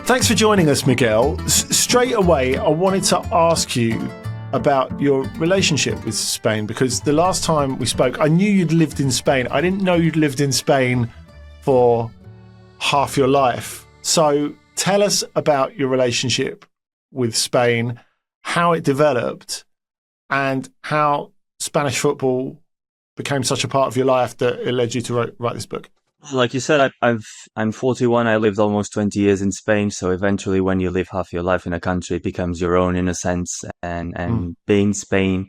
Thanks for joining us, Miguel. Straight away, I wanted to ask you about your relationship with Spain, because the last time we spoke, I knew you'd lived in Spain. I didn't know you'd lived in Spain for half your life. So tell us about your relationship with Spain, how it developed, and how Spanish football became such a part of your life that it led you to write this book. Like you said, I'm 41. I lived almost 20 years in Spain. So eventually when you live half your life in a country, it becomes your own in a sense. And being Spain,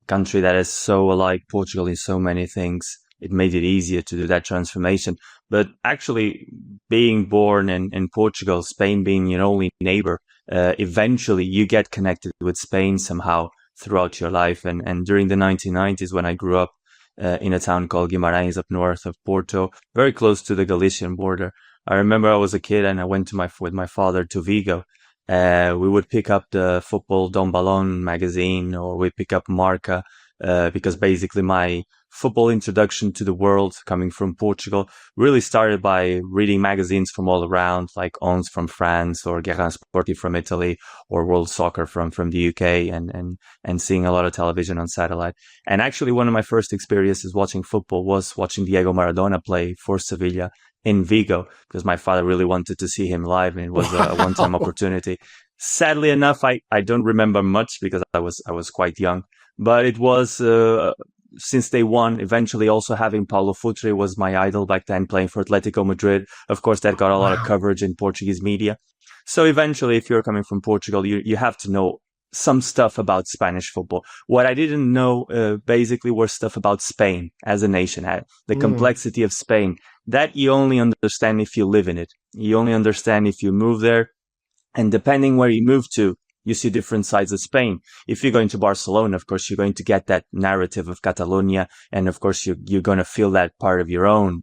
country that is so alike Portugal in so many things, it made it easier to do that transformation. But actually being born in Portugal, Spain being your only neighbor, eventually you get connected with Spain somehow throughout your life. And during the 1990s, when I grew up, in a town called Guimarães up north of Porto, very close to the Galician border. I remember I was a kid and I went with my father to Vigo. We would pick up the Football Dom Balón magazine, or we pick up Marca, because basically my football introduction to the world coming from Portugal really started by reading magazines from all around, like Onze from France or Guerrin Sportif from Italy or World Soccer from the UK, and seeing a lot of television on satellite. And actually one of my first experiences watching football was watching Diego Maradona play for Sevilla in Vigo, because my father really wanted to see him live, and it was a one-time opportunity. Sadly enough, I don't remember much because I was quite young, but it was, since day one, eventually also having Paulo Futre was my idol back then, playing for Atletico Madrid. Of course, that got a lot of coverage in Portuguese media. So eventually, if you're coming from Portugal, you have to know some stuff about Spanish football. What I didn't know, basically, was stuff about Spain as a nation, the complexity of Spain. That you only understand if you live in it. You only understand if you move there. And depending where you move to, you see different sides of Spain. If you're going to Barcelona, of course, you're going to get that narrative of Catalonia. And of course, you're going to feel that part of your own.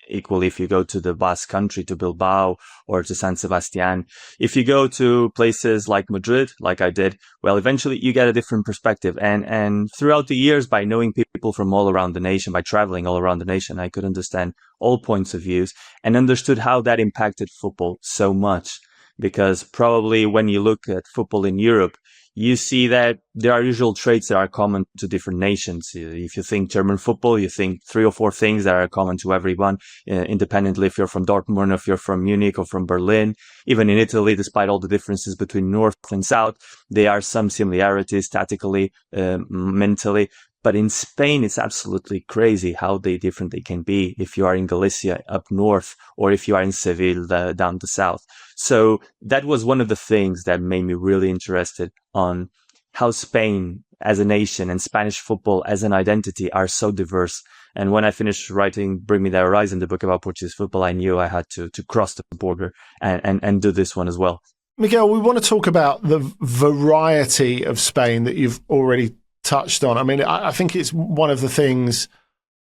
Equally, if you go to the Basque country, to Bilbao or to San Sebastian. If you go to places like Madrid, like I did, well, eventually you get a different perspective. And throughout the years, by knowing people from all around the nation, by traveling all around the nation, I could understand all points of views and understood how that impacted football so much. Because probably when you look at football in Europe, you see that there are usual traits that are common to different nations. If you think German football, you think 3 or 4 things that are common to everyone, independently if you're from Dortmund, if you're from Munich or from Berlin. Even in Italy, despite all the differences between North and South, there are some similarities tactically, mentally. But in Spain, it's absolutely crazy how different they can be if you are in Galicia up north or if you are in Seville down the south. So that was one of the things that made me really interested on how Spain as a nation and Spanish football as an identity are so diverse. And when I finished writing Bring Me the Horizon, the book about Portuguese football, I knew I had to cross the border and do this one as well. Miguel, we want to talk about the variety of Spain that you've already touched on. I mean, I think it's one of the things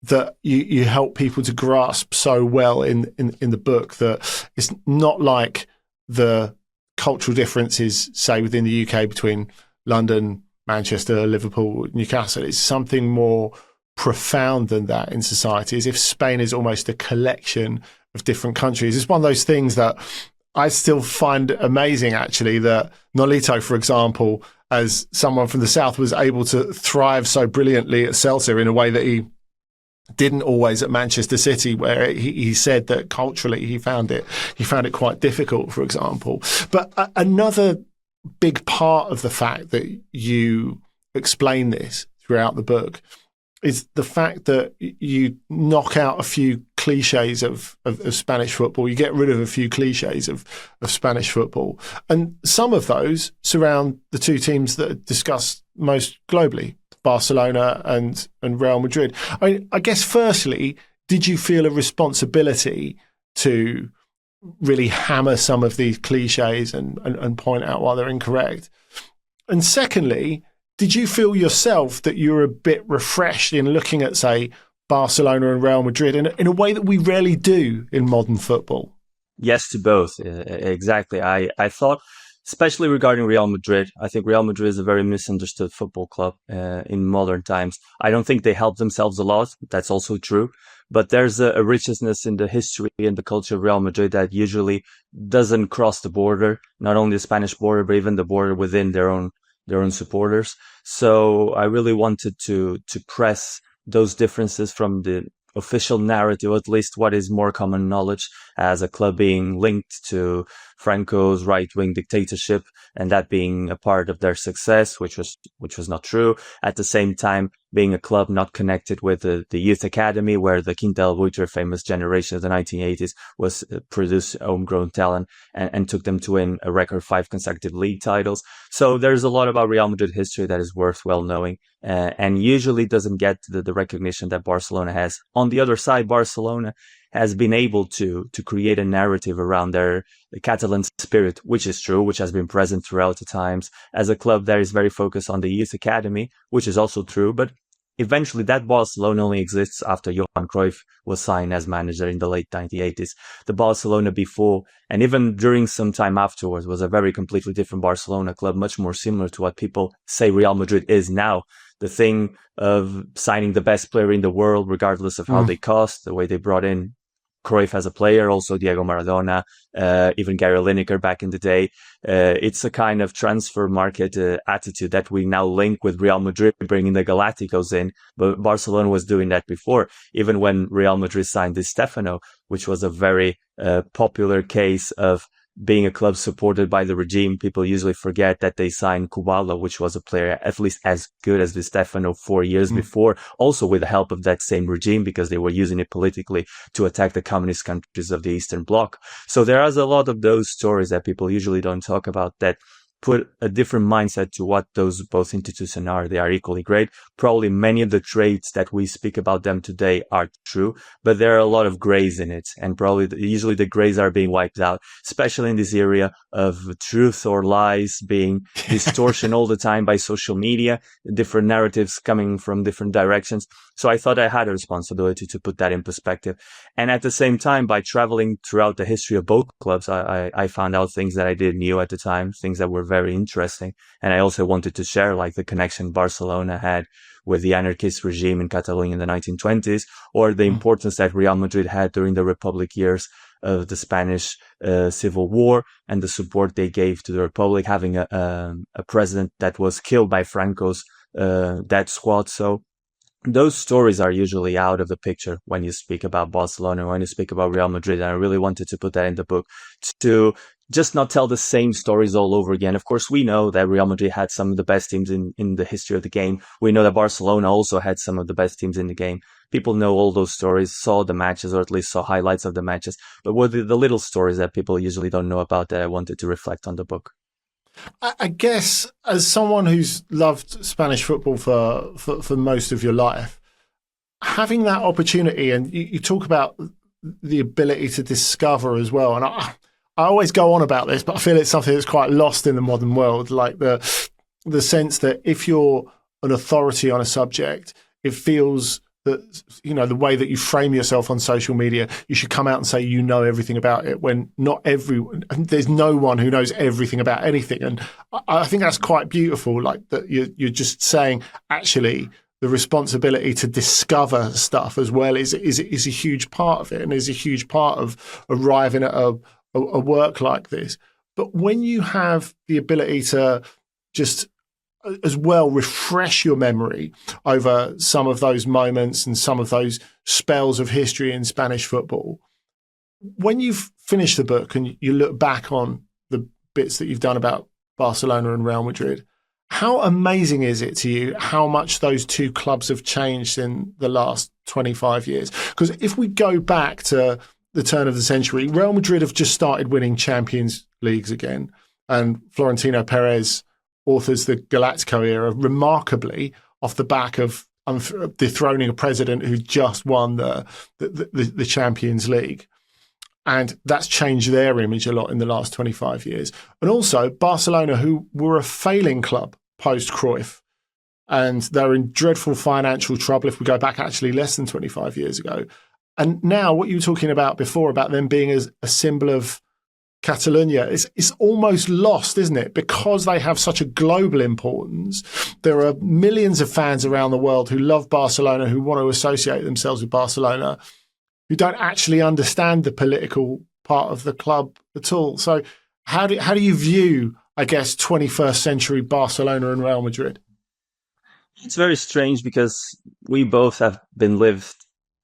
that you help people to grasp so well in the book, that it's not like the cultural differences, say, within the UK between London, Manchester, Liverpool, Newcastle. It's something more profound than that in society, as if Spain is almost a collection of different countries. It's one of those things that I still find amazing, actually, that Nolito, for example, as someone from the south, was able to thrive so brilliantly at Celta in a way that he didn't always at Manchester City, where he said that culturally he found it quite difficult, for example. But another big part of the fact that you explain this throughout the book is the fact that you knock out a few cliches of Spanish football. You get rid of a few cliches of Spanish football. And some of those surround the two teams that are discussed most globally, Barcelona and Real Madrid. I guess, firstly, did you feel a responsibility to really hammer some of these cliches and point out why they're incorrect? And secondly, did you feel yourself that you were a bit refreshed in looking at, say, Barcelona and Real Madrid in a way that we rarely do in modern football? Yes to both. Exactly. I thought especially regarding Real Madrid. I think Real Madrid is a very misunderstood football club in modern times. I don't think they help themselves a lot. That's also true. But there's a richness in the history and the culture of Real Madrid that usually doesn't cross the border, not only the Spanish border, but even the border within their own supporters. So I really wanted to press those differences from the official narrative, at least what is more common knowledge, as a club being linked to Franco's right-wing dictatorship, and that being a part of their success, which was not true. At the same time, being a club not connected with the youth academy, where the Quinta del Buitre famous generation of the 1980s was produced homegrown talent and took them to win a record 5 consecutive league titles. So there's a lot about Real Madrid history that is worth well knowing, and usually doesn't get the recognition that Barcelona has. On the other side, Barcelona has been able to create a narrative around the Catalan spirit, which is true, which has been present throughout the times, as a club that is very focused on the youth academy, which is also true. But eventually that Barcelona only exists after Johan Cruyff was signed as manager in the late 1980s. The Barcelona before, and even during some time afterwards, was a very completely different Barcelona club, much more similar to what people say Real Madrid is now. The thing of signing the best player in the world, regardless of how they cost, the way they brought in Cruyff as a player, also Diego Maradona, even Gary Lineker back in the day. It's a kind of transfer market attitude that we now link with Real Madrid bringing the Galacticos in, but Barcelona was doing that before. Even when Real Madrid signed Di Stefano, which was a very popular case of being a club supported by the regime, people usually forget that they signed Kubala, which was a player at least as good as Di Stefano 4 years before, also with the help of that same regime, because they were using it politically to attack the communist countries of the Eastern Bloc. So there is a lot of those stories that people usually don't talk about that put a different mindset to what those both institutions are. They are equally great. Probably many of the traits that we speak about them today are true, but there are a lot of grays in it, and probably usually the grays are being wiped out, especially in this area of truth or lies being distortion all the time by social media, different narratives coming from different directions. So I thought I had a responsibility to put that in perspective. And at the same time, by traveling throughout the history of both clubs, I found out things that I didn't know at the time, things that were very interesting. And I also wanted to share, like the connection Barcelona had with the anarchist regime in Catalonia in the 1920s, or the importance that Real Madrid had during the Republic years of the Spanish Civil War, and the support they gave to the Republic, having a president that was killed by Franco's death squad. So those stories are usually out of the picture when you speak about Barcelona, when you speak about Real Madrid. And I really wanted to put that in the book to just not tell the same stories all over again. Of course, we know that Real Madrid had some of the best teams in the history of the game. We know that Barcelona also had some of the best teams in the game. People know all those stories, saw the matches, or at least saw highlights of the matches. But what are the little stories that people usually don't know about that I wanted to reflect on the book? I guess as someone who's loved Spanish football for most of your life, having that opportunity, and you talk about the ability to discover as well. And I always go on about this, but I feel it's something that's quite lost in the modern world, like the sense that if you're an authority on a subject, it feels that, you know, the way that you frame yourself on social media, you should come out and say you know everything about it, when there's no one who knows everything about anything. And I think that's quite beautiful, like that you're just saying, actually, the responsibility to discover stuff as well is a huge part of it, and is a huge part of arriving at a work like this. But when you have the ability to just as well refresh your memory over some of those moments and some of those spells of history in Spanish football, when you've finished the book and you look back on the bits that you've done about Barcelona and Real Madrid, how amazing is it to you how much those two clubs have changed in the last 25 years? Because if we go back to the turn of the century, Real Madrid have just started winning Champions Leagues again, and Florentino Perez authors the Galactico era remarkably off the back of dethroning a president who just won the Champions League. And that's changed their image a lot in the last 25 years. And also Barcelona, who were a failing club post-Cruyff, and they're in dreadful financial trouble if we go back actually less than 25 years ago. And now what you were talking about before, about them being as a symbol of Catalonia, it's almost lost, isn't it? Because they have such a global importance. There are millions of fans around the world who love Barcelona, who want to associate themselves with Barcelona, who don't actually understand the political part of the club at all. So how do you view, I guess, 21st century Barcelona and Real Madrid? It's very strange because we both have been lived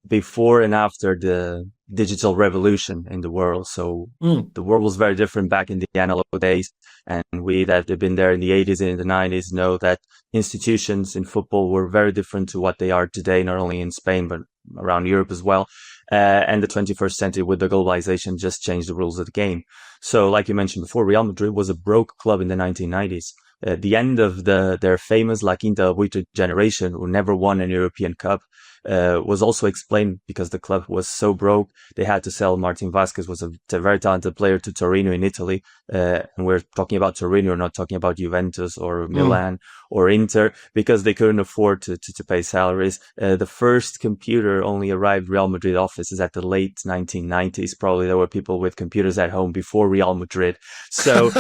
before and after the digital revolution in the world. So the world was very different back in the analog days. And we that have been there in the 80s and in the 90s know that institutions in football were very different to what they are today, not only in Spain, but around Europe as well. And the 21st century with the globalization just changed the rules of the game. So like you mentioned before, Real Madrid was a broke club in the 1990s. The end of their famous La Quinta Buita generation, who never won an European Cup, was also explained because the club was so broke. They had to sell Martin Vasquez, was a very talented player, to Torino in Italy. And we're talking about Torino, we're not talking about Juventus or Milan or Inter, because they couldn't afford to pay salaries. The first computer only arrived Real Madrid offices at the late 1990s. Probably there were people with computers at home before Real Madrid. So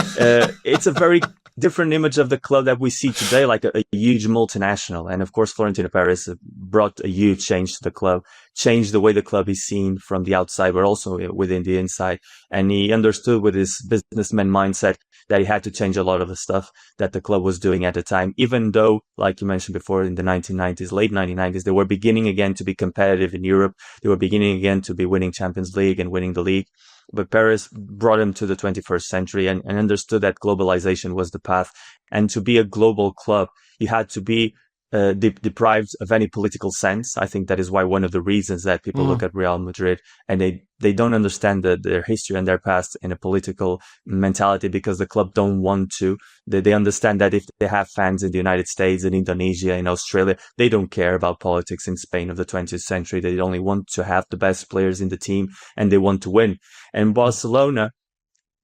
it's a very different image of the club that we see today, like a huge multinational. And of course, Florentino Perez brought a huge change to the club, changed the way the club is seen from the outside, but also within the inside. And he understood with his businessman mindset that he had to change a lot of the stuff that the club was doing at the time, even though, like you mentioned before, in the 1990s, late 1990s, they were beginning again to be competitive in Europe. They were beginning again to be winning Champions League and winning the league. But Perez brought him to the 21st century and understood that globalization was the path. And to be a global club, you had to be deprived of any political sense. I think that is why one of the reasons that people look at Real Madrid and they don't understand their history and their past in a political mentality, because the club don't want to. They understand that if they have fans in the United States, in Indonesia, in Australia, they don't care about politics in Spain of the 20th century. They only want to have the best players in the team and they want to win. And Barcelona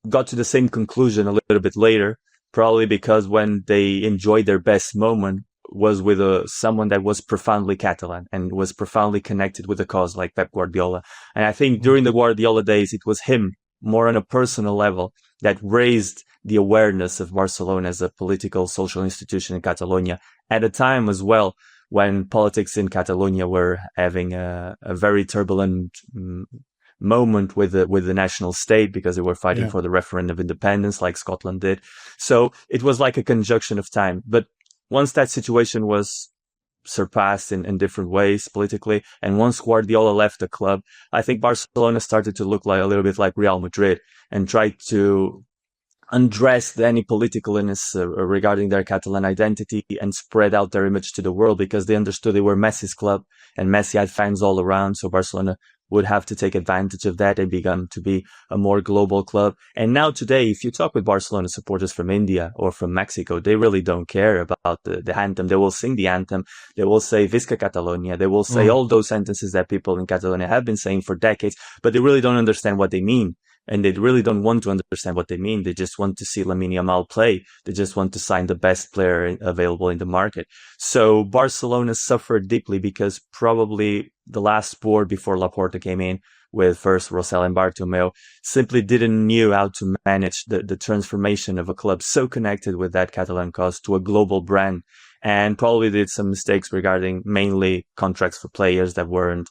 got to the same conclusion a little bit later, probably because when they enjoyed their best moment was with someone that was profoundly Catalan and was profoundly connected with the cause, like Pep Guardiola. And I think during the Guardiola days, it was him, more on a personal level, that raised the awareness of Barcelona as a political, social institution in Catalonia at a time as well when politics in Catalonia were having a very turbulent moment with the national state, because they were fighting for the referendum of independence like Scotland did. So it was like a conjunction of time. But once that situation was surpassed in different ways politically, and once Guardiola left the club, I think Barcelona started to look like a little bit like Real Madrid and tried to undress any politicalness regarding their Catalan identity and spread out their image to the world, because they understood they were Messi's club and Messi had fans all around. So Barcelona would have to take advantage of that and become to be a more global club. And now today, if you talk with Barcelona supporters from India or from Mexico, they really don't care about the anthem. They will sing the anthem. They will say Visca Catalonia. They will say all those sentences that people in Catalonia have been saying for decades, but they really don't understand what they mean. And they really don't want to understand what they mean. They just want to see Lamine Yamal play. They just want to sign the best player available in the market. So Barcelona suffered deeply because probably the last board before Laporta came in, with first Rosell and Bartomeu, simply didn't know how to manage the transformation of a club so connected with that Catalan cause to a global brand. And probably did some mistakes regarding mainly contracts for players that weren't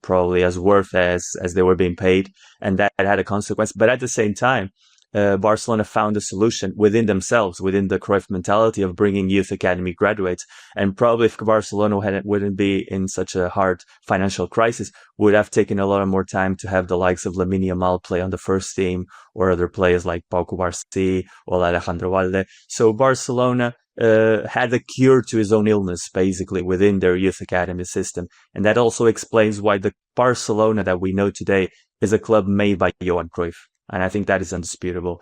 probably as worth as they were being paid, and that had a consequence. But at the same time, Barcelona found a solution within themselves, within the Cruyff mentality of bringing youth academy graduates. And probably if Barcelona wouldn't be in such a hard financial crisis, would have taken a lot more time to have the likes of Lamine Yamal play on the first team, or other players like Pau Cubarsí or Alejandro Valde. So Barcelona had a cure to his own illness, basically, within their youth academy system. And that also explains why the Barcelona that we know today is a club made by Johan Cruyff. And I think that is undisputable.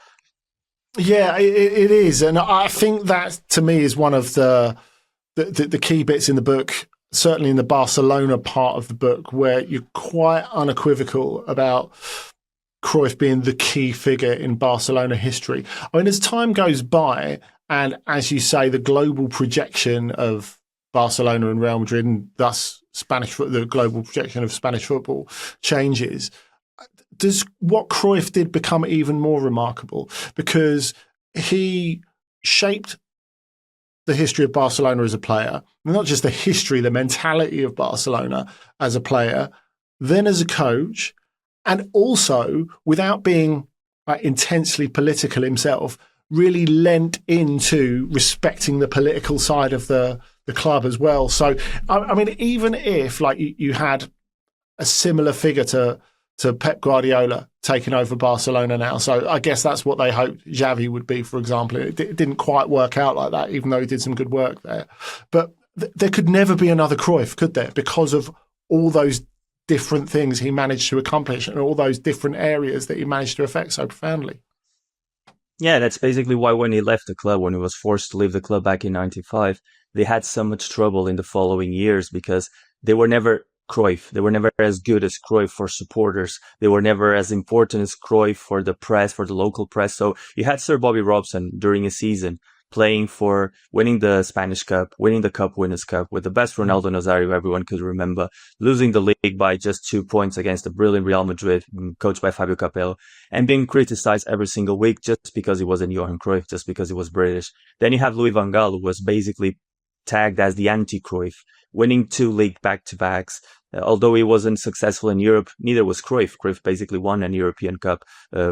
Yeah, it is. And I think that, to me, is one of the key bits in the book, certainly in the Barcelona part of the book, where you're quite unequivocal about Cruyff being the key figure in Barcelona history. I mean, as time goes by, and as you say, the global projection of Barcelona and Real Madrid, and thus the global projection of Spanish football changes, does what Cruyff did become even more remarkable? Because he shaped the history of Barcelona as a player, not just the history, the mentality of Barcelona as a player, then as a coach, and also without being intensely political himself, really lent into respecting the political side of the club as well. So, I mean, even if like you had a similar figure to Pep Guardiola taking over Barcelona now. So I guess that's what they hoped Xavi would be, for example. It didn't quite work out like that, even though he did some good work there. But there could never be another Cruyff, could there? Because of all those different things he managed to accomplish and all those different areas that he managed to affect so profoundly. Yeah, that's basically why when he left the club, when he was forced to leave the club back in 95, they had so much trouble in the following years because they were never Cruyff. They were never as good as Cruyff for supporters. They were never as important as Cruyff for the press, for the local press. So you had Sir Bobby Robson during a season playing for winning the Spanish Cup, winning the Cup Winners' Cup with the best Ronaldo Nazario everyone could remember, losing the league by just 2 points against the brilliant Real Madrid, coached by Fabio Capello, and being criticized every single week just because he wasn't Johan Cruyff, just because he was British. Then you have Louis van Gaal, who was basically tagged as the anti-Cruyff, winning 2 league back-to-backs. Although he wasn't successful in Europe, neither was Cruyff. Cruyff basically won an European Cup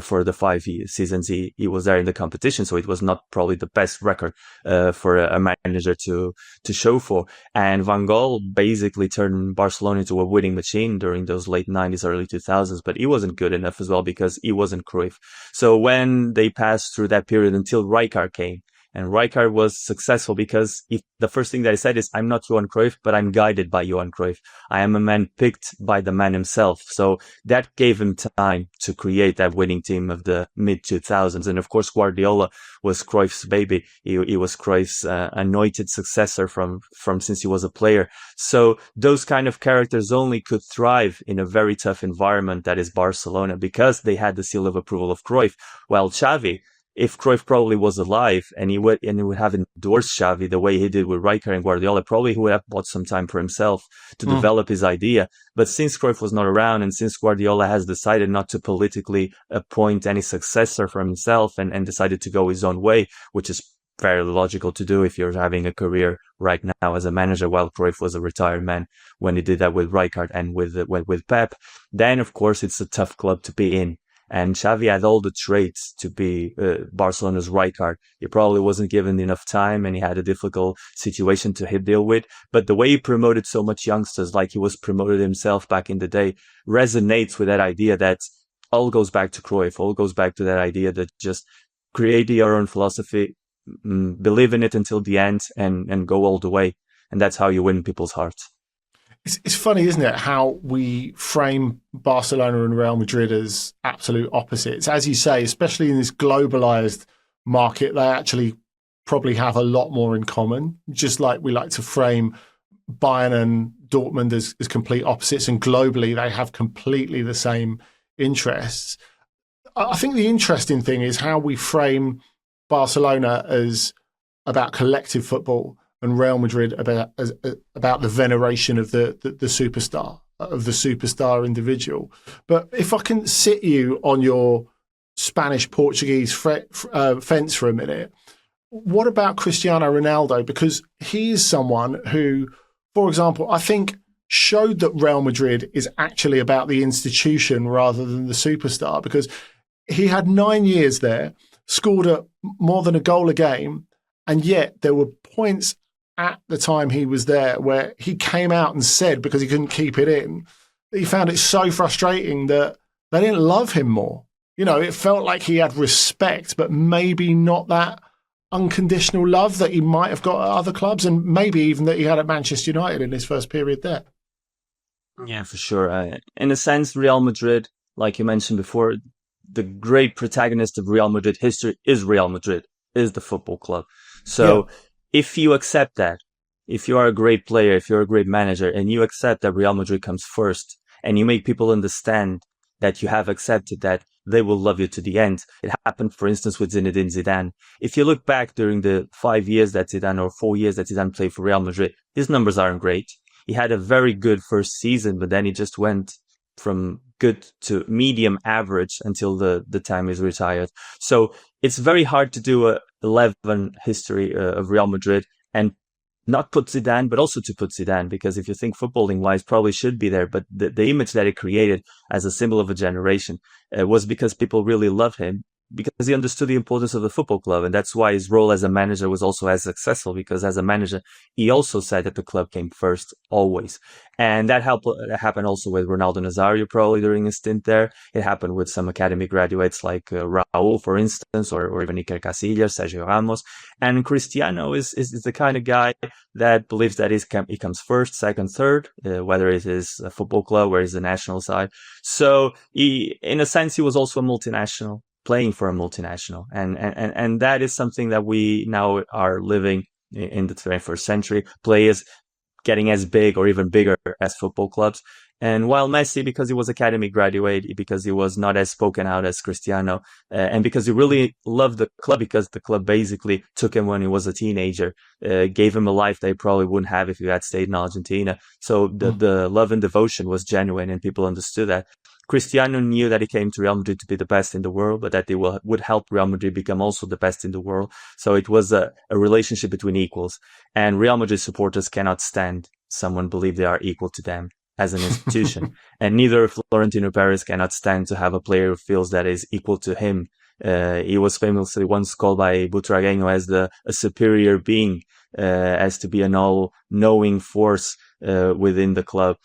for the 5 seasons he was there in the competition, so it was not probably the best record for a manager to show for. And Van Gaal basically turned Barcelona into a winning machine during those late 90s, early 2000s, but he wasn't good enough as well because he wasn't Cruyff. So when they passed through that period until Rijkaard came, and Rijkaard was successful because the first thing that he said is, I'm not Johan Cruyff, but I'm guided by Johan Cruyff. I am a man picked by the man himself. So that gave him time to create that winning team of the mid-2000s. And of course, Guardiola was Cruyff's baby. He was Cruyff's anointed successor from since he was a player. So those kind of characters only could thrive in a very tough environment that is Barcelona because they had the seal of approval of Cruyff. While Xavi, if Cruyff probably was alive and he would have endorsed Xavi the way he did with Rijkaard and Guardiola, probably he would have bought some time for himself to develop his idea. But since Cruyff was not around and since Guardiola has decided not to politically appoint any successor for himself and decided to go his own way, which is fairly logical to do if you're having a career right now as a manager, while Cruyff was a retired man when he did that with Rijkaard and with Pep, then of course it's a tough club to be in. And Xavi had all the traits to be Barcelona's Rijkaard. He probably wasn't given enough time and he had a difficult situation to deal with. But the way he promoted so much youngsters like he was promoted himself back in the day resonates with that idea that all goes back to Cruyff, all goes back to that idea that just create your own philosophy, believe in it until the end and go all the way. And that's how you win people's hearts. It's funny, isn't it, how we frame Barcelona and Real Madrid as absolute opposites. As you say, especially in this globalized market, they actually probably have a lot more in common, just like we like to frame Bayern and Dortmund as complete opposites, and globally they have completely the same interests. I think the interesting thing is how we frame Barcelona as about collective football and Real Madrid about the veneration of the superstar, of the superstar individual. But if I can sit you on your Spanish-Portuguese fence for a minute, what about Cristiano Ronaldo? Because he is someone who, for example, I think showed that Real Madrid is actually about the institution rather than the superstar, because he had 9 years there, scored more than a goal a game, and yet there were points at the time he was there where he came out and said, because he couldn't keep it in, he found it so frustrating that they didn't love him more. You know, it felt like he had respect, but maybe not that unconditional love that he might have got at other clubs, and maybe even that he had at Manchester United in his first period there. Yeah, for sure. In a sense, Real Madrid, like you mentioned before, the great protagonist of Real Madrid history is Real Madrid, is the football club. So if you accept that, if you are a great player, if you're a great manager, and you accept that Real Madrid comes first, and you make people understand that you have accepted that, they will love you to the end. It happened, for instance, with Zinedine Zidane. If you look back during the 5 years that Zidane, or 4 years that Zidane played for Real Madrid, his numbers aren't great. He had a very good first season, but then he just went from good to medium average until the time is retired. So it's very hard to do a 11 history of Real Madrid and not put Zidane, but also to put Zidane, because if you think footballing wise, probably should be there. But the image that it created as a symbol of a generation was because people really love him, because he understood the importance of the football club. And that's why his role as a manager was also as successful, because as a manager, he also said that the club came first, always. And that happened also with Ronaldo Nazario, probably during his stint there. It happened with some academy graduates like Raul, for instance, or even Iker Casillas, Sergio Ramos. And Cristiano is the kind of guy that believes that he comes first, second, third, whether it is a football club or it is a national side. So in a sense, he was also a multinational, playing for a multinational. And that is something that we now are living in the 21st century. Players getting as big or even bigger as football clubs. And while Messi, because he was academy graduate, because he was not as spoken out as Cristiano, and because he really loved the club, because the club basically took him when he was a teenager, gave him a life that he probably wouldn't have if he had stayed in Argentina. So the love and devotion was genuine, and people understood that. Cristiano knew that he came to Real Madrid to be the best in the world, but that they would help Real Madrid become also the best in the world. So it was a relationship between equals. And Real Madrid supporters cannot stand someone believe they are equal to them as an institution. And neither Florentino Perez cannot stand to have a player who feels that is equal to him. He was famously once called by Butragueño as a superior being, as to be an all-knowing force within the club.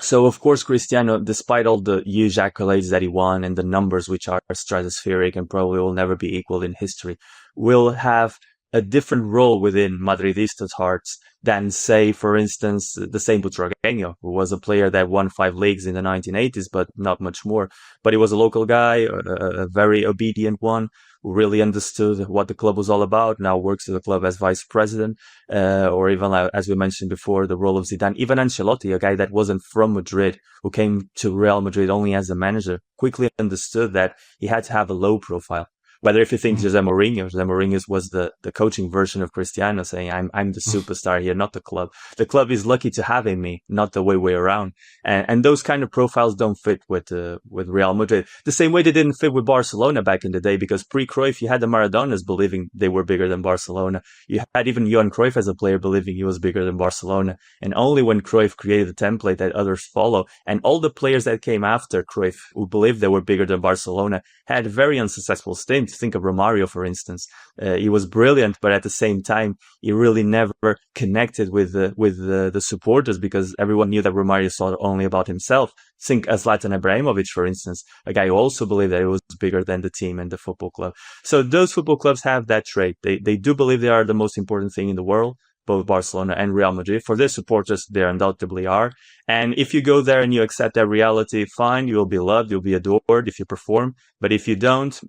So, of course, Cristiano, despite all the huge accolades that he won and the numbers which are stratospheric and probably will never be equal in history, will have a different role within Madridistas' hearts than, say, for instance, the same Butragueño, who was a player that won 5 leagues in the 1980s, but not much more. But he was a local guy, a very obedient one, who really understood what the club was all about, now works at the club as vice president, or even, as we mentioned before, the role of Zidane. Even Ancelotti, a guy that wasn't from Madrid, who came to Real Madrid only as a manager, quickly understood that he had to have a low profile. Whether if you think Jose Mourinho was the coaching version of Cristiano, saying, I'm the superstar here, not the club. The club is lucky to have me, not the way around. And those kind of profiles don't fit with Real Madrid. The same way they didn't fit with Barcelona back in the day, because pre-Cruyff, you had the Maradonas believing they were bigger than Barcelona. You had even Johan Cruyff as a player believing he was bigger than Barcelona. And only when Cruyff created a template that others follow, and all the players that came after Cruyff who believed they were bigger than Barcelona had very unsuccessful stints. Think of Romario, for instance. He was brilliant, but at the same time, he really never connected with the supporters, because everyone knew that Romario thought only about himself. Think of Zlatan Ibrahimovic, for instance, a guy who also believed that he was bigger than the team and the football club. So those football clubs have that trait. They do believe they are the most important thing in the world, both Barcelona and Real Madrid. For their supporters, they undoubtedly are. And if you go there and you accept that reality, fine, you'll be loved, you'll be adored if you perform. But if you don't,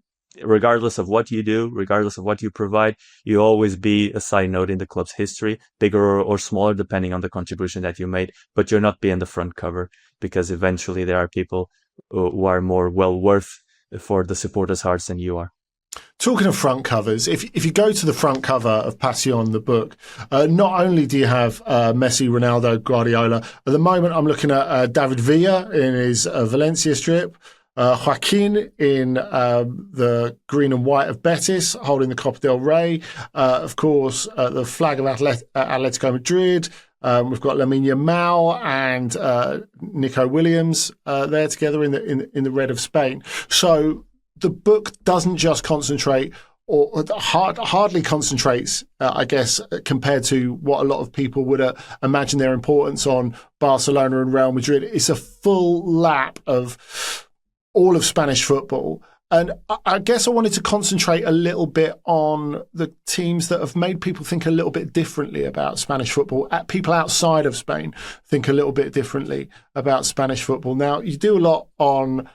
regardless of what you do, regardless of what you provide, you always be a side note in the club's history, bigger or smaller, depending on the contribution that you made. But you're not being the front cover, because eventually there are people who are more well worth for the supporters' hearts than you are. Talking of front covers, if you go to the front cover of Passion, the book, not only do you have Messi, Ronaldo, Guardiola. At the moment, I'm looking at David Villa in his Valencia strip, Joaquin in the green and white of Betis, holding the Copa del Rey. Of course, the flag of Atletico Madrid. We've got Lamine Yamal and Nico Williams there together in the red of Spain. So the book doesn't just concentrate, or hardly concentrates, I guess, compared to what a lot of people would imagine their importance on Barcelona and Real Madrid. It's a full lap of all of Spanish football. And I guess I wanted to concentrate a little bit on the teams that have made people think a little bit differently about Spanish football. People outside of Spain think a little bit differently about Spanish football. Now, you do a lot on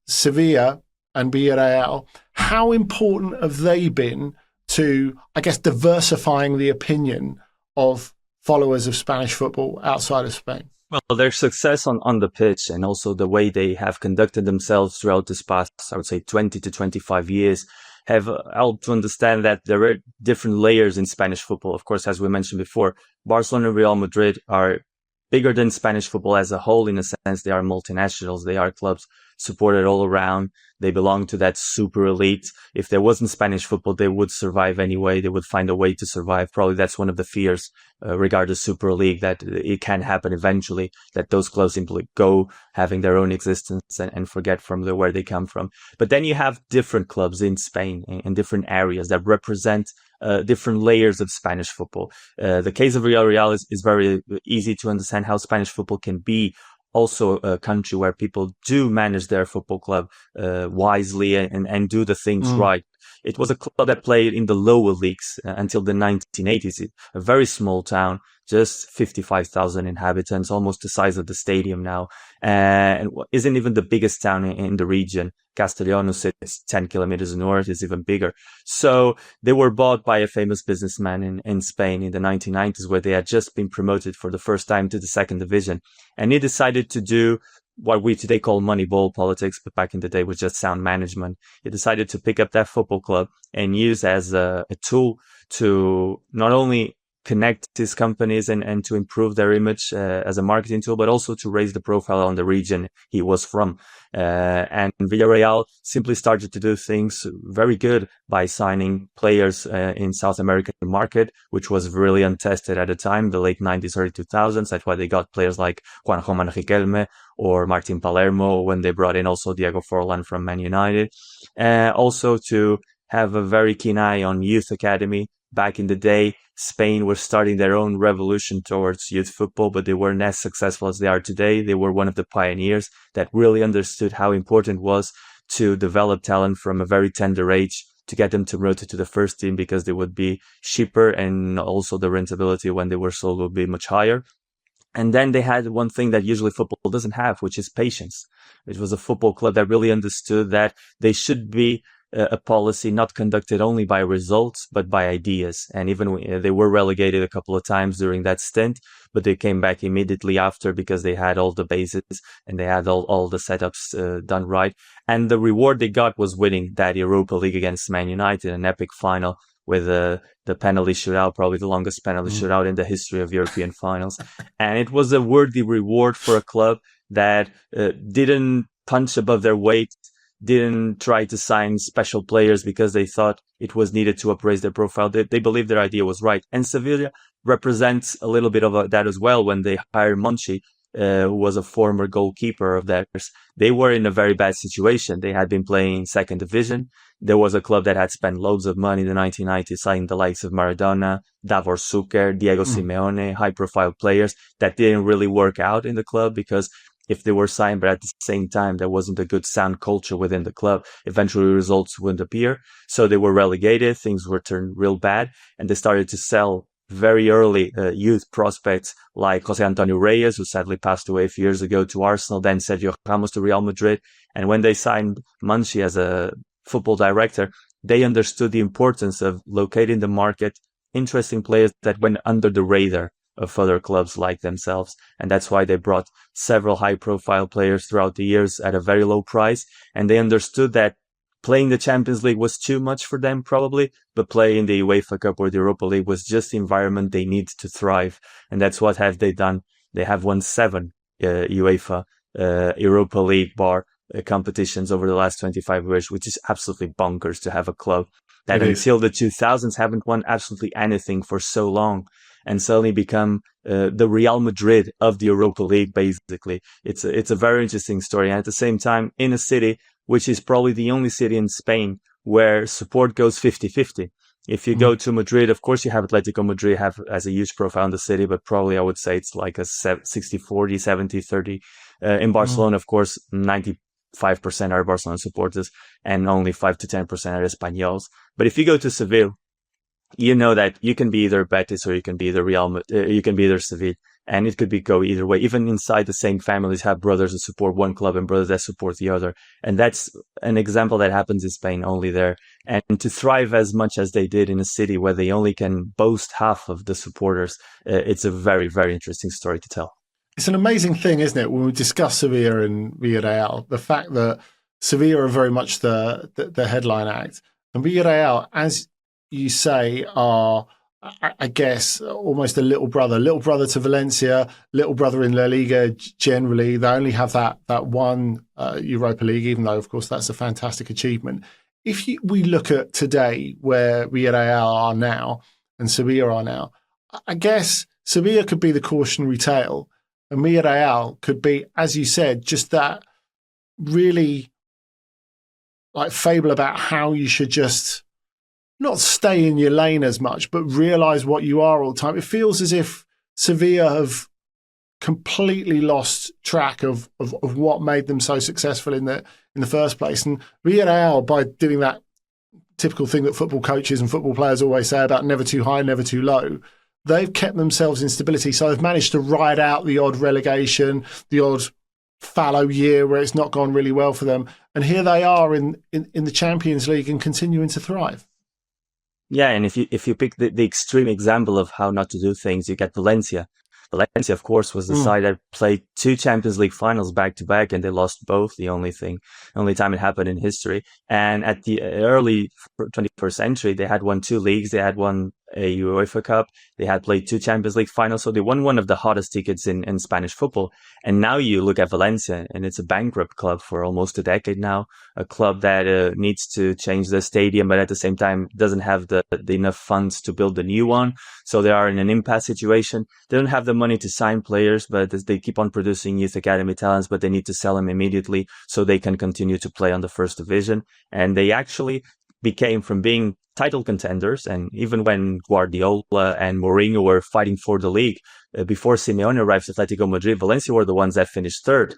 Sevilla and Villarreal. How important have they been to, I guess, diversifying the opinion of followers of Spanish football outside of Spain? Well, their success on the pitch, and also the way they have conducted themselves throughout this past, I would say, 20 to 25 years, have helped to understand that there are different layers in Spanish football. Of course, as we mentioned before, Barcelona and Real Madrid are bigger than Spanish football as a whole, in a sense. They are multinationals. They are clubs supported all around. They belong to that super elite. If there wasn't Spanish football, they would survive anyway. They would find a way to survive. Probably that's one of the fears regarding the Super League, that it can happen eventually, that those clubs simply go having their own existence and forget from where they come from. But then you have different clubs in Spain in different areas that represent different layers of Spanish football. The case of Real is very easy to understand how Spanish football can be also a country where people do manage their football club wisely and do the things right. It was a club that played in the lower leagues until the 1980s. A very small town, just 55,000 inhabitants, almost the size of the stadium now, and isn't even the biggest town in the region. Castellón sits 10 kilometers north, is even bigger. So they were bought by a famous businessman in Spain in the 1990s, where they had just been promoted for the first time to the second division. And he decided to do what we today call moneyball politics, but back in the day was just sound management. He decided to pick up that football club and use as a tool to not only connect these companies and to improve their image as a marketing tool, but also to raise the profile on the region he was from. And Villarreal simply started to do things very good by signing players in South American market, which was really untested at the time, the late 90s, early 2000s. That's why they got players like Juan Román Riquelme or Martin Palermo, when they brought in also Diego Forlan from Man United. Also to have a very keen eye on youth academy. Back in the day, Spain was starting their own revolution towards youth football, but they weren't as successful as they are today. They were one of the pioneers that really understood how important it was to develop talent from a very tender age, to get them to rotate to the first team, because they would be cheaper, and also the rentability when they were sold would be much higher. And then they had one thing that usually football doesn't have, which is patience. It was a football club that really understood that they should be a policy not conducted only by results, but by ideas. And even they were relegated a couple of times during that stint, but they came back immediately after because they had all the bases and they had all the setups done right. And the reward they got was winning that Europa League against Man United, an epic final with the penalty shootout, probably the longest penalty shootout in the history of European finals. And it was a worthy reward for a club that didn't punch above their weight, didn't try to sign special players because they thought it was needed to upraise their profile. They believed their idea was right. And Sevilla represents a little bit of that as well. When they hired Monchi, who was a former goalkeeper of theirs, they were in a very bad situation. They had been playing second division. There was a club that had spent loads of money in the 1990s, signing the likes of Maradona, Davor Suker, Diego Simeone, high-profile players that didn't really work out in the club, because if they were signed, but at the same time, there wasn't a good sound culture within the club, eventually results wouldn't appear. So they were relegated, things were turned real bad, and they started to sell very early youth prospects like Jose Antonio Reyes, who sadly passed away a few years ago, to Arsenal, then Sergio Ramos to Real Madrid. And when they signed Monchi as a football director, they understood the importance of locating the market, interesting players that went under the radar of other clubs like themselves. And that's why they brought several high-profile players throughout the years at a very low price. And they understood that playing the Champions League was too much for them, probably, but playing the UEFA Cup or the Europa League was just the environment they need to thrive. And that's what have they done. They have won 7 UEFA Europa League competitions over the last 25 years, which is absolutely bonkers to have a club that until the 2000s haven't won absolutely anything for so long, and suddenly become the Real Madrid of the Europa League, basically. It's a very interesting story. And at the same time, in a city which is probably the only city in Spain where support goes 50-50. If you go to Madrid, of course you have Atletico Madrid as a huge profile in the city, but probably I would say it's like a 60-40, 70-30. In Barcelona, of course, 95% are Barcelona supporters and only 5 to 10% are Espanols. But if you go to Seville, you know that you can be either Betis or you can be either you can be either Seville, and it could go either way. Even inside the same families have brothers that support one club and brothers that support the other. And that's an example that happens in Spain only there. And to thrive as much as they did in a city where they only can boast half of the supporters, it's a very, very interesting story to tell. It's an amazing thing, isn't it, when we discuss Sevilla and Villarreal, the fact that Sevilla are very much the headline act, and Villarreal, as you say, are I guess, almost a little brother to Valencia, little brother in La Liga generally. They only have that one Europa League, even though, of course, that's a fantastic achievement. If we look at today where Villarreal are now and Sevilla are now, I guess Sevilla could be the cautionary tale and Villarreal could be, as you said, just that really like fable about how you should just not stay in your lane as much, but realise what you are all the time. It feels as if Sevilla have completely lost track of what made them so successful in the first place. And Villarreal, by doing that typical thing that football coaches and football players always say about never too high, never too low, they've kept themselves in stability. So they've managed to ride out the odd relegation, the odd fallow year where it's not gone really well for them. And here they are in the Champions League and continuing to thrive. Yeah, and if you pick the extreme example of how not to do things, you get Valencia. Valencia, of course, was the side that played 2 Champions League finals back to back, and they lost both. The only time it happened in history. And at the early 21st century, they had won 2 leagues. They had won a UEFA Cup. They had played 2 Champions League finals. So they won one of the hottest tickets in Spanish football. And now you look at Valencia, and it's a bankrupt club for almost a decade now. A club that needs to change the stadium, but at the same time doesn't have the enough funds to build a new one. So they are in an impasse situation. They don't have the money to sign players, but they keep on producing youth academy talents, but they need to sell them immediately so they can continue to play on the first division. And they actually became from being title contenders, and even when Guardiola and Mourinho were fighting for the league, before Simeone arrived at Atletico Madrid, Valencia were the ones that finished third.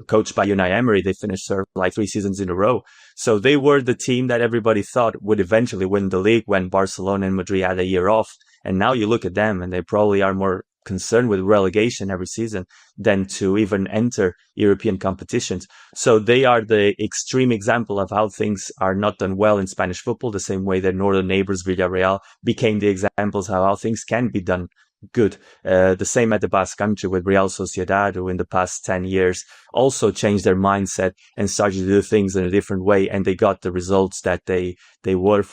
Coached by Unai Emery, they finished third like 3 seasons in a row. So they were the team that everybody thought would eventually win the league when Barcelona and Madrid had a year off. And now you look at them and they probably are more concerned with relegation every season than to even enter European competitions. So they are the extreme example of how things are not done well in Spanish football, the same way that northern neighbors Villarreal became the examples of how things can be done good. The same at the Basque Country with Real Sociedad, who in the past 10 years also changed their mindset and started to do things in a different way, and they got the results that they were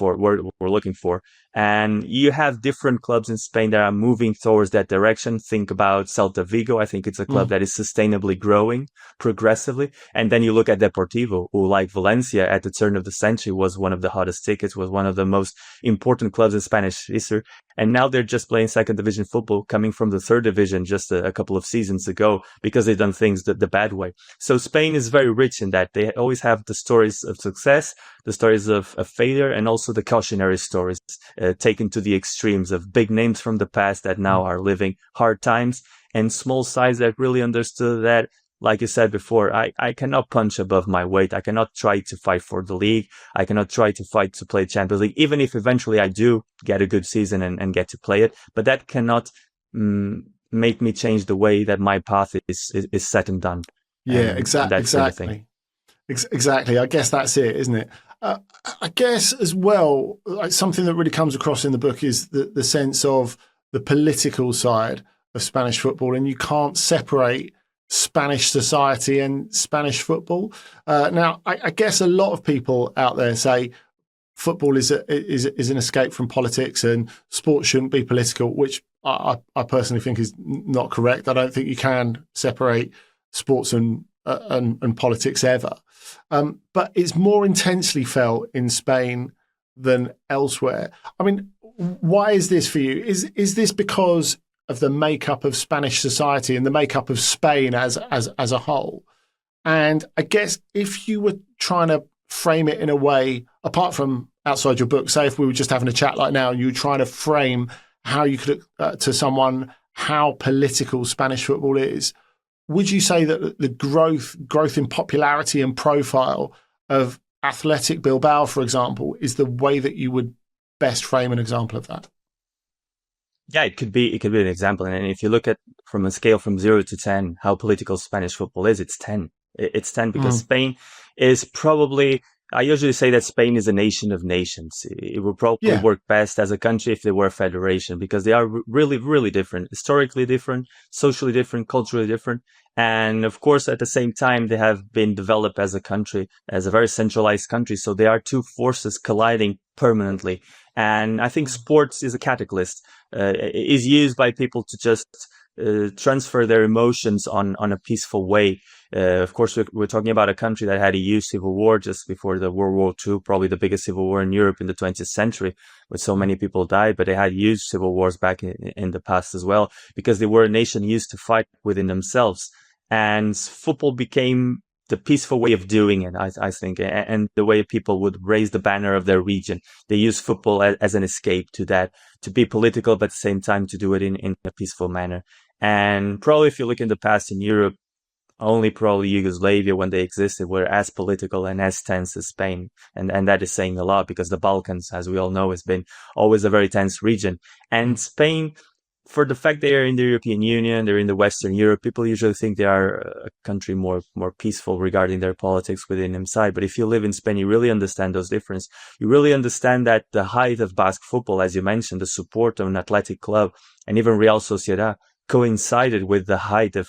looking for. And you have different clubs in Spain that are moving towards that direction. Think about Celta Vigo. I think it's a club that is sustainably growing progressively. And then you look at Deportivo, who, like Valencia at the turn of the century, was one of the hottest tickets, was one of the most important clubs in Spanish history. And now they're just playing second division football, coming from the third division just a couple of seasons ago, because they've done things the bad way. So Spain is very rich in that. They always have the stories of success, the stories of failure, and also the cautionary stories taken to the extremes of big names from the past that now are living hard times, and small sides that really understood that, like you said before, I cannot punch above my weight. I cannot try to fight for the league. I cannot try to fight to play Champions League, even if eventually I do get a good season and get to play it. But that cannot make me change the way that my path is set and done. Yeah, exactly. Exactly. I guess that's it, isn't it? I guess as well, like something that really comes across in the book is the sense of the political side of Spanish football, and you can't separate Spanish society and Spanish football. Now, I guess a lot of people out there say football is an escape from politics and sports shouldn't be political, which I personally think is not correct. I don't think you can separate sports and politics ever. But it's more intensely felt in Spain than elsewhere. I mean, why is this for you? Is this because of the makeup of Spanish society and the makeup of Spain as a whole? And I guess if you were trying to frame it in a way, apart from outside your book, say if we were just having a chat like now, and you were trying to frame how you could to someone how political Spanish football is, would you say that the growth in popularity and profile of Athletic Bilbao, for example, is the way that you would best frame an example of that? Yeah, it could be an example. And if you look at from a scale from 0 to 10, how political Spanish football is, it's 10. It's 10 because Spain is probably, I usually say that Spain is a nation of nations. It would probably work best as a country if they were a federation, because they are really, really different, historically different, socially different, culturally different. And of course, at the same time, they have been developed as a country, as a very centralized country. So there are two forces colliding permanently. And I think sports is a catalyst, is used by people to just transfer their emotions on a peaceful way. Of course, we're talking about a country that had a huge civil war just before the World War II, probably the biggest civil war in Europe in the 20th century, with so many people died. But they had huge civil wars back in the past as well, because they were a nation used to fight within themselves. And football became the peaceful way of doing it, I think, and the way people would raise the banner of their region. They use football as an escape to that, to be political, but at the same time to do it in a peaceful manner. And probably if you look in the past in Europe, only probably Yugoslavia, when they existed, were as political and as tense as Spain. And that is saying a lot, because the Balkans, as we all know, has been always a very tense region. And Spain, for the fact they are in the European Union, they're in the Western Europe, people usually think they are a country more peaceful regarding their politics within inside. But if you live in Spain, you really understand those differences. You really understand that the height of Basque football, as you mentioned, the support of an athletic club and even Real Sociedad coincided with the height of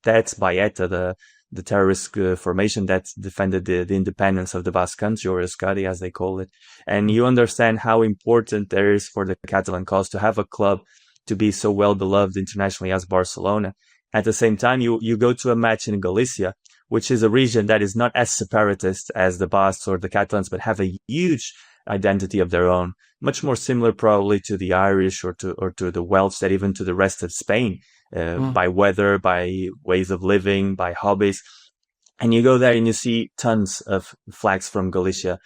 that's by ETA, the terrorist formation that defended the independence of the Basque country, or Euskadi as they call it. And you understand how important there is for the Catalan cause to have a club to be so well beloved internationally as Barcelona. At the same time, you go to a match in Galicia, which is a region that is not as separatist as the Basques or the Catalans, but have a huge identity of their own, much more similar probably to the Irish or to the Welsh, than even to the rest of Spain, by weather, by ways of living, by hobbies. And you go there and you see tons of flags from Galicia,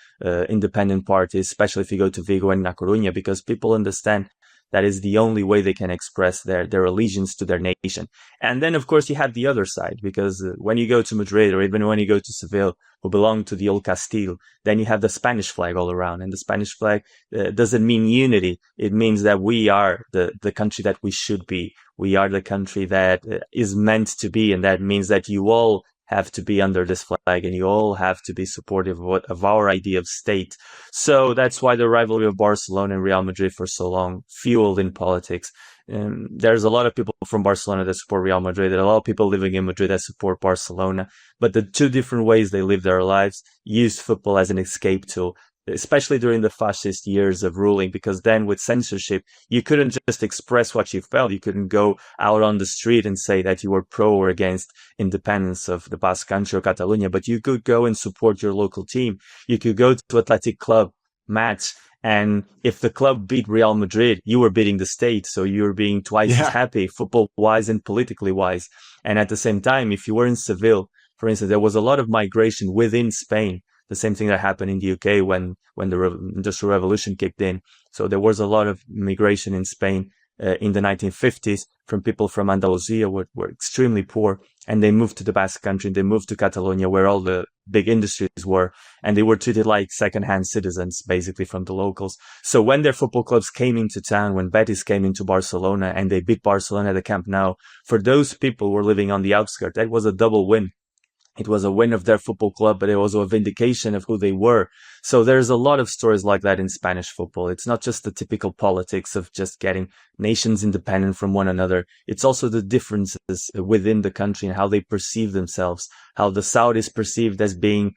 independent parties, especially if you go to Vigo and Na Coruña, because people understand that is the only way they can express their allegiance to their nation. And then, of course, you have the other side, because when you go to Madrid, or even when you go to Seville, who belong to the old Castile, then you have the Spanish flag all around. And the Spanish flag doesn't mean unity. It means that we are the country that we should be. We are the country that is meant to be. And that means that you all have to be under this flag, and you all have to be supportive of our idea of state. So that's why the rivalry of Barcelona and Real Madrid for so long fueled in politics. There's a lot of people from Barcelona that support Real Madrid, and a lot of people living in Madrid that support Barcelona. But the two different ways they live their lives use football as an escape tool, especially during the fascist years of ruling, because then with censorship, you couldn't just express what you felt. You couldn't go out on the street and say that you were pro or against independence of the Basque country or Catalonia, but you could go and support your local team. You could go to athletic club match, and if the club beat Real Madrid, you were beating the state. So you were being twice as happy, football-wise and politically-wise. And at the same time, if you were in Seville, for instance, there was a lot of migration within Spain. The same thing that happened in the UK when the Industrial Revolution kicked in. So there was a lot of migration in Spain in the 1950s from people from Andalusia were extremely poor, and they moved to the Basque country, and they moved to Catalonia, where all the big industries were, and they were treated like second-hand citizens, basically, from the locals. So when their football clubs came into town, when Betis came into Barcelona, and they beat Barcelona at the Camp Nou, for those people who were living on the outskirts, that was a double win. It was a win of their football club, but it was also a vindication of who they were. So there's a lot of stories like that in Spanish football. It's not just the typical politics of just getting nations independent from one another. It's also the differences within the country and how they perceive themselves, how the South is perceived as being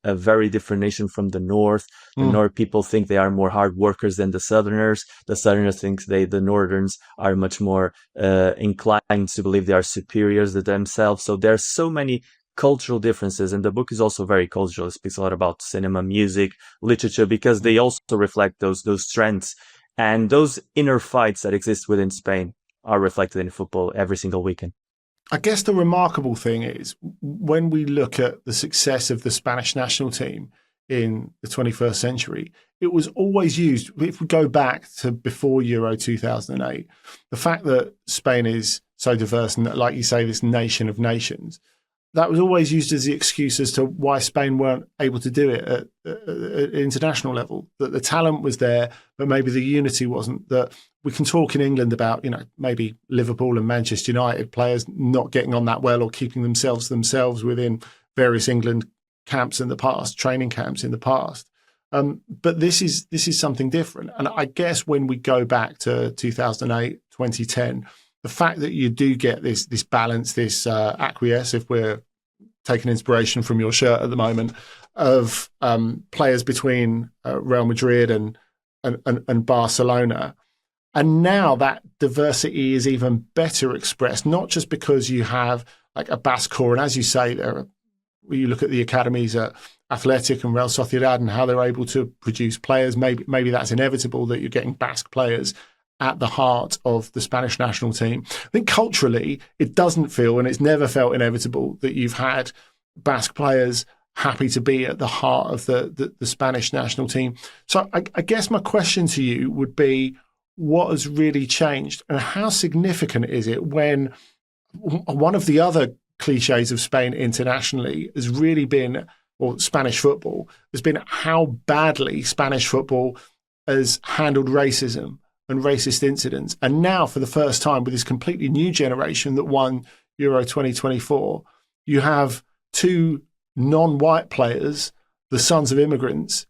a very different nation from the North. The North people think they are more hard workers than the Southerners. The Southerners think the Northerns are much more inclined to believe they are superiors to themselves. So there are so many cultural differences, and the book is also very cultural. It speaks a lot about cinema, music, literature, because they also reflect those trends, and those inner fights that exist within Spain are reflected in football every single weekend. I guess the remarkable thing is when we look at the success of the Spanish national team in the 21st century, it was always used. If we go back to before Euro 2008, the fact that Spain is so diverse and, like you say, this nation of nations, that was always used as the excuse as to why Spain weren't able to do it at international level, that the talent was there, but maybe the unity wasn't. That we can talk in England about, maybe Liverpool and Manchester United players not getting on that well or keeping themselves within various England camps in the past, training camps in the past. But this is something different. And I guess when we go back to 2008, 2010, the fact that you do get this balance, this acquiesce, if we're taking inspiration from your shirt at the moment, of players between Real Madrid and and Barcelona. And now that diversity is even better expressed, not just because you have like a Basque core, and as you say, you look at the academies at Athletic and Real Sociedad and how they're able to produce players. Maybe that's inevitable that you're getting Basque players at the heart of the Spanish national team. I think culturally, it doesn't feel, and it's never felt inevitable that you've had Basque players happy to be at the heart of the Spanish national team. So I guess my question to you would be, what has really changed, and how significant is it when one of the other cliches of Spain internationally has really been, or Spanish football, has been how badly Spanish football has handled racism and racist incidents. And now, for the first time, with this completely new generation that won Euro 2024, you have two non-white players, the sons of immigrants,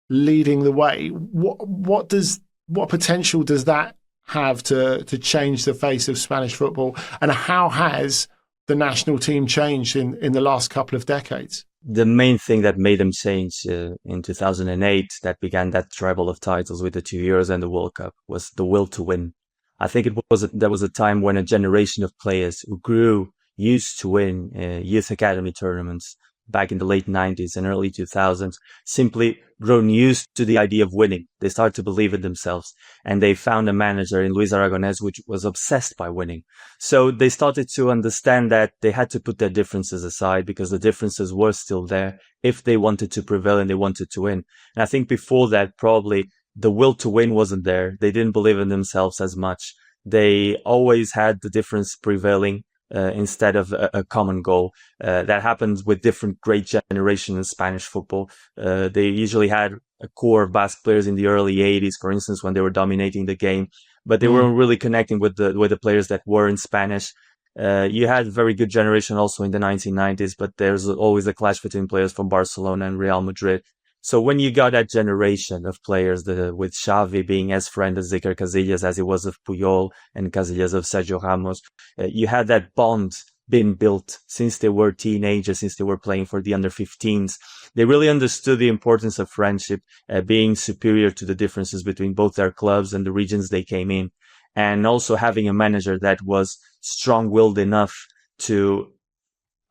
leading the way. What potential does that have to change the face of Spanish football? And how has the national team changed in the last couple of decades? The main thing that made them change in 2008, that began that treble of titles with the 2 Euros and the World Cup, was the will to win. I think there was a time when a generation of players who grew used to win youth academy tournaments back in the late 90s and early 2000s, simply grown used to the idea of winning. They started to believe in themselves, and they found a manager in Luis Aragonés which was obsessed by winning. So they started to understand that they had to put their differences aside, because the differences were still there if they wanted to prevail and they wanted to win. And I think before that, probably the will to win wasn't there. They didn't believe in themselves as much. They always had the difference prevailing instead of a common goal. That happens with different great generations in Spanish football. They usually had a core of Basque players in the early 80s, for instance, when they were dominating the game, but they weren't really connecting with the players that were in Spanish. You had a very good generation also in the 1990s, but there's always a clash between players from Barcelona and Real Madrid. So when you got that generation of players, with Xavi being as friend of Iker Casillas as he was of Puyol, and Casillas of Sergio Ramos, you had that bond being built since they were teenagers, since they were playing for the under-15s. They really understood the importance of friendship, being superior to the differences between both their clubs and the regions they came in, and also having a manager that was strong-willed enough to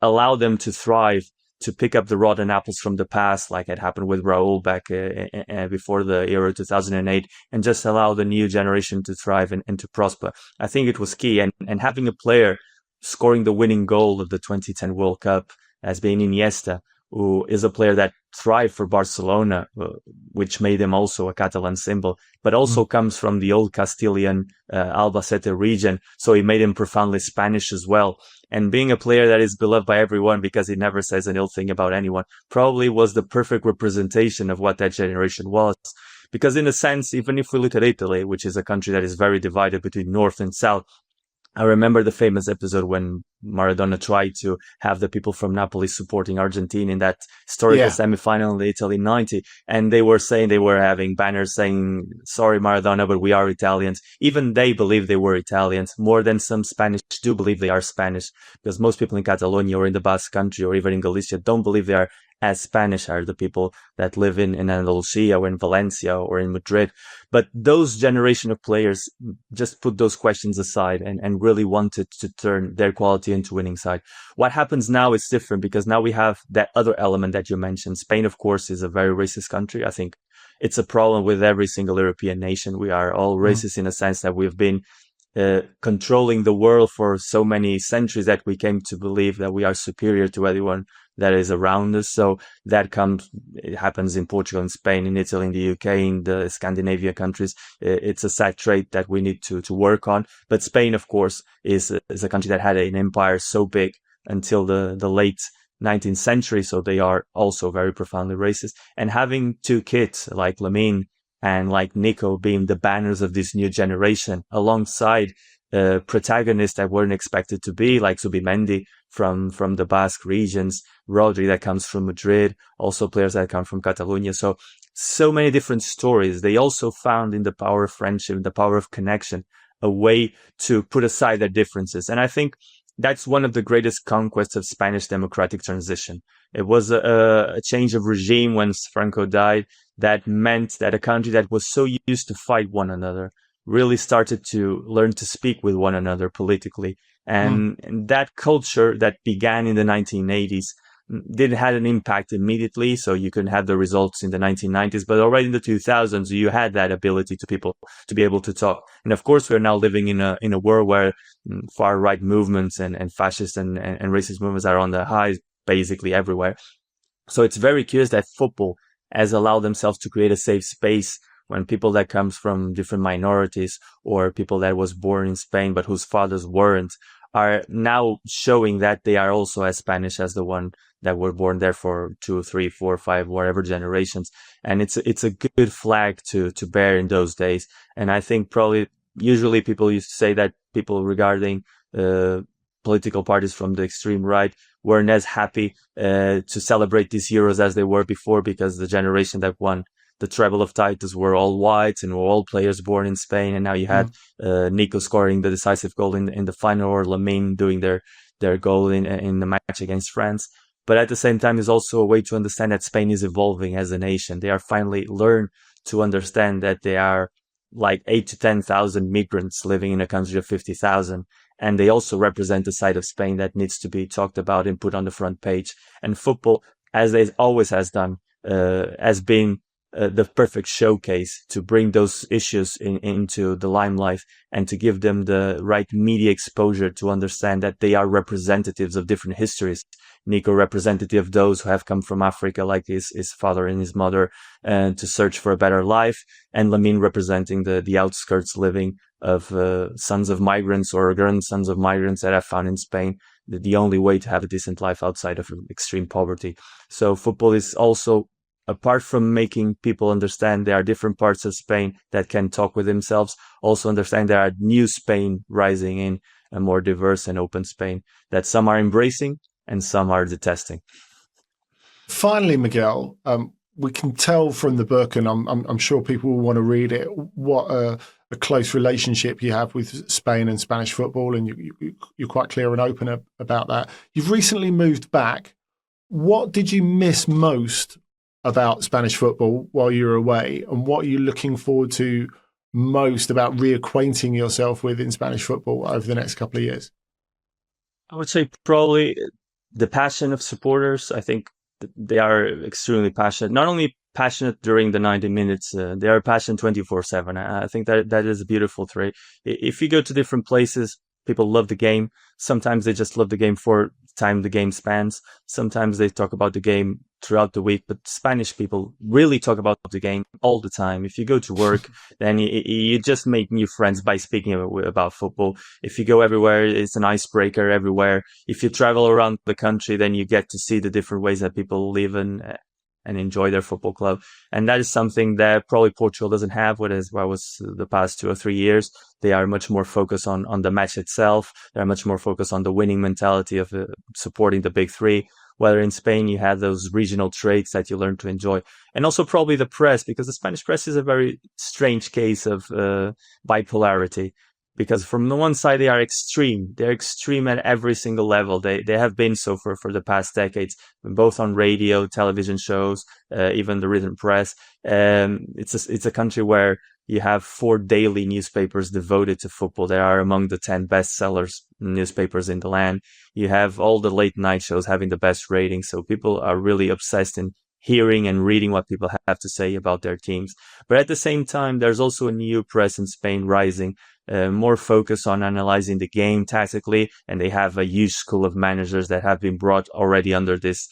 allow them to thrive, to pick up the rotten apples from the past, like it happened with Raúl back before the Euro 2008, and just allow the new generation to thrive and to prosper. I think it was key. And having a player scoring the winning goal of the 2010 World Cup as being Iniesta, who is a player that thrived for Barcelona, which made him also a Catalan symbol, but also comes from the old Castilian Albacete region. So he made him profoundly Spanish as well. And being a player that is beloved by everyone because he never says an ill thing about anyone, probably was the perfect representation of what that generation was. Because in a sense, even if we look at Italy, which is a country that is very divided between North and South, I remember the famous episode when Maradona tried to have the people from Napoli supporting Argentina in that historical semi-final in the Italy 90. And they were saying, they were having banners saying, sorry, Maradona, but we are Italians. Even they believe they were Italians more than some Spanish do believe they are Spanish, because most people in Catalonia or in the Basque country or even in Galicia don't believe they are as Spanish are the people that live in Andalusia or in Valencia or in Madrid. But those generation of players just put those questions aside and really wanted to turn their quality into winning side. What happens now is different, because now we have that other element that you mentioned. Spain, of course, is a very racist country. I think it's a problem with every single European nation. We are all racist in a sense that we've been controlling the world for so many centuries that we came to believe that we are superior to everyone that is around us. So it happens in Portugal, in Spain, in Italy, in the UK, in the Scandinavian countries. It's a sad trait that we need to work on. But Spain, of course, is a country that had an empire so big until the late 19th century. So they are also very profoundly racist. And having two kids like Lamine and like Nico being the banners of this new generation, alongside protagonists that weren't expected to be, like Zubimendi from the Basque regions, Rodri that comes from Madrid, also players that come from Catalonia. So many different stories. They also found in the power of friendship, the power of connection, a way to put aside their differences. And I think that's one of the greatest conquests of Spanish democratic transition. It was a change of regime when Franco died that meant that a country that was so used to fight one another really started to learn to speak with one another politically. And that culture that began in the 1980s didn't have an impact immediately, so you couldn't have the results in the 1990s, but already in the 2000s you had that ability to people to be able to talk. And of course we're now living in a world where far right movements and fascist and racist movements are on the highs basically everywhere. So it's very curious that football has allowed themselves to create a safe space when people that comes from different minorities or people that was born in Spain but whose fathers weren't are now showing that they are also as Spanish as the one that were born there for 2, 3, 4, 5, whatever generations. And it's a good flag to bear in those days. And I think probably usually people used to say that people regarding political parties from the extreme right weren't as happy to celebrate these heroes as they were before, because the generation that won the treble of titles were all whites and were all players born in Spain. And now you had Nico scoring the decisive goal in the final, or Lamine doing their goal in the match against France. But at the same time, it's also a way to understand that Spain is evolving as a nation. They are finally learn to understand that they are like 8 to 10,000 migrants living in a country of 50,000. And they also represent a side of Spain that needs to be talked about and put on the front page. And football, as it always has done, has been the perfect showcase to bring those issues into the limelight and to give them the right media exposure to understand that they are representatives of different histories. Nico representative of those who have come from Africa, like his father and his mother, to search for a better life, and Lamine representing the outskirts living of sons of migrants or grandsons of migrants that have found in Spain the only way to have a decent life outside of extreme poverty. So football is also, apart from making people understand there are different parts of Spain that can talk with themselves, also understand there are new Spain rising in a more diverse and open Spain that some are embracing and some are detesting. Finally, Miguel, we can tell from the book, and I'm sure people will want to read it, what a close relationship you have with Spain and Spanish football, and you're quite clear and open about that. You've recently moved back. What did you miss most about Spanish football while you were away, and what are you looking forward to most about reacquainting yourself with in Spanish football over the next couple of years? I would say probably the passion of supporters. I think they are extremely passionate, not only passionate during the 90 minutes, they are passionate 24/7. I think that is a beautiful trait. If you go to different places, people love the game. Sometimes they just love the game for time the game spans. Sometimes they talk about the game throughout the week, but Spanish people really talk about the game all the time. If you go to work, then you just make new friends by speaking about football. If you go everywhere, it's an icebreaker everywhere. If you travel around the country, then you get to see the different ways that people live and enjoy their football club. And that is something that probably Portugal doesn't have, what was the past 2 or 3 years. They are much more focused on the match itself. They're much more focused on the winning mentality of supporting the big three. Whether in Spain you have those regional traits that you learn to enjoy. And also probably the press, because the Spanish press is a very strange case of bipolarity. Because from the one side, they are extreme. They're extreme at every single level. They have been so for the past decades, both on radio, television shows, even the written press. It's a country where you have 4 daily newspapers devoted to football. They are among the 10 best sellers newspapers in the land. You have all the late night shows having the best ratings. So people are really obsessed in hearing and reading what people have to say about their teams. But at the same time, there's also a new press in Spain rising, more focus on analyzing the game tactically. And they have a huge school of managers that have been brought already under this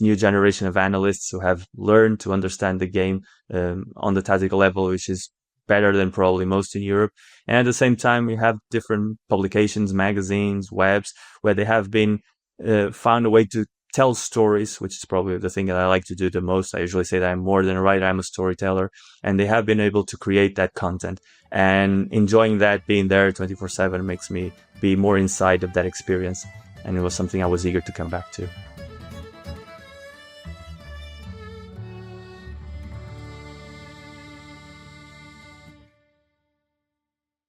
new generation of analysts who have learned to understand the game on the tactical level, which is better than probably most in Europe. And at the same time, we have different publications, magazines, webs, where they have been found a way to tell stories, which is probably the thing that I like to do the most. I usually say that I'm more than a writer, I'm a storyteller. And they have been able to create that content. And enjoying that, being there 24/7 makes me be more inside of that experience. And it was something I was eager to come back to.